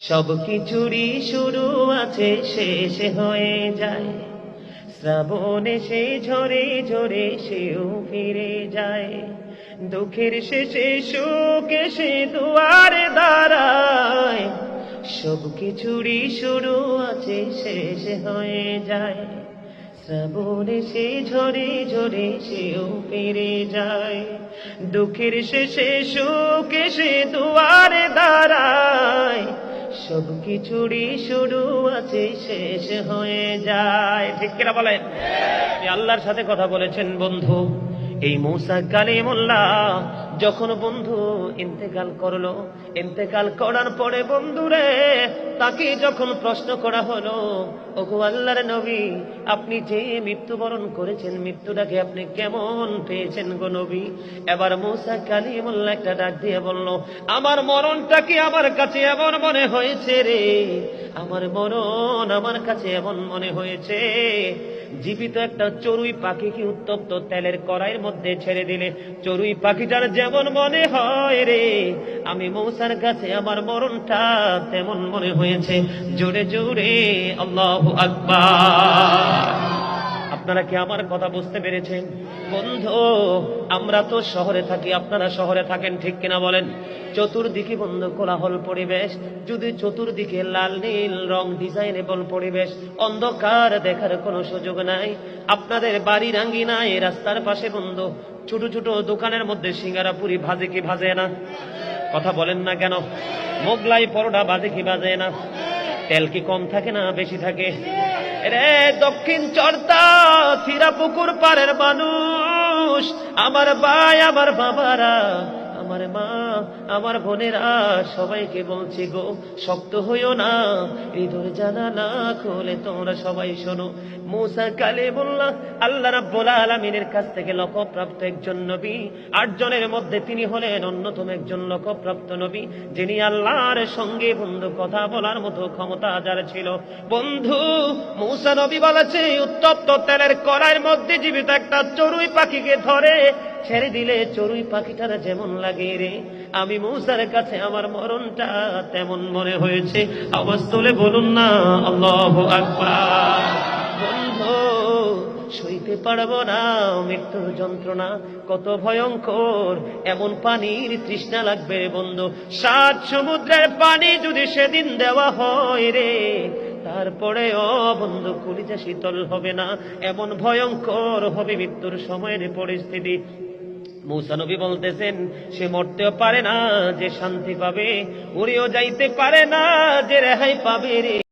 সব কিছুরই শুরু আছে, শেষ হয়ে যায়। শ্রাবণ এসে ঝরে ঝরে সেও ফিরে যায়। দুঃখের শেষে সুখ এসে দুয়ারে দাঁড়ায়। সব কিছুরই শুরু আছে, শেষ হয়ে যায়। শ্রাবণ এসে ঝরে ঝরে সেও ফিরে যায়। দুঃখের শেষে সুখ এসে দুয়ারে দাঁড়ায়। সব কিছুরই শুরু আছে, শেষ হয়ে যায়। ঠিক কিনা বলেন? আল্লাহর সাথে কথা বলেছেন বন্ধু। এই মূসা কালিমুল্লাহ যখন বন্ধু ইন্তেকাল করলো, ইন্তেকাল করার পরে বন্ধুরে তাকে যখন প্রশ্ন করা হলো, ওগো আল্লাহর নবী, আপনি যে মৃত্যুবরণ করেছেন, মৃত্যুটাকে আপনি কেমন পেয়েছেন গো নবী? এবার মূসা কালিমুল্লাহ একটা ডাক দিয়ে বলল, আমার মরণটা কি আমার কাছে এমন মনে হয়েছে রে, আমার মরণ আমার কাছে এমন মনে হয়েছে, জীবিত একটা চড়ুই পাখিকে উত্তপ্ত তেলের কড়াইয়ের মধ্যে ছেড়ে দিলে চড়ুই পাখিটার যেমন মনে হয় রে, আমি মূসার কাছে আমার মরণটা তেমন মনে হয়েছে। জোরে জোরে আল্লাহু আকবার। আপনারা কি আমার কথা বুঝতে পেরেছেন? বন্ধু, আমরা তো শহরে থাকি, আপনারা শহরে থাকেন, ঠিক কিনা বলেন? চতুর্দিকে বন্ধু কোলাহল পরিবেশ, যদি চতুর্দিকে লাল নীল রং ডিজাইনেবল পরিবেশ, অন্ধকার দেখার কোনো সুযোগ নাই। আপনাদের বাড়ির আঙ্গিনায় রাস্তার পাশে বন্ধু ছোট ছোট দোকানের মধ্যে সিঙ্গারা পুরি ভাজে কি ভাজে না? কথা বলেন না কেন? মোগলাই পরোটা ভাজে কি ভাজে না? তেল কি কম থাকে না বেশি থাকে? রে দক্ষিণ চর্তা থিরা পুকুর পাড়ের মানুষ, আমার ভাই আমার বাবারা, আমার মা আমার বোনেরা, সবাইকে বলছি গো, শক্ত হইও না, হৃদয় জানালা খুলে তোমরা সবাই শোনো। মূসা কালিমুল্লাহ আল্লাহ রাব্বুল আলামিনের কাছ থেকে লক্ষ্যপ্রাপ্ত একজন নবী, 8 জনের মধ্যে তিনি হলেন অন্যতম একজন লক্ষ্যপ্রাপ্ত নবী, যিনি আল্লাহর সঙ্গে বন্ধু কথা বলার মতো ক্ষমতা যার ছিল। বন্ধু, মূসা নবী বলেছে, উত্তপ্ত তেলের কড়াইয়ের মধ্যে জীবিত একটা চড়ুই পাখিকে ধরে ছেড়ে দিলে চড়ুই পাখিটারা যেমন লাগে রে, আমি মূসার কাছে আমার মরণটা তেমন মনে হয়েছে। আওয়াজ তুলে বলুন না আল্লাহু আকবার। বন্ধু, সইতে পারবো না মৃত্যুর যন্ত্রণা, কত ভয়ঙ্কর, এমন পানির তৃষ্ণা লাগবে বন্ধু, 7 সমুদ্রের পানি যদি সেদিন দেওয়া হয় রে, তারপরে ও বন্ধু কলিজা শীতল হবে না, এমন ভয়ঙ্কর হবে মৃত্যুর সময়ের পরিস্থিতি। মূসা নবী বলতেছেন, সে মরতেও পারে না যে শান্তি পাবে, উড়েও যাইতে পারে না যে রেহাই পাবে রে।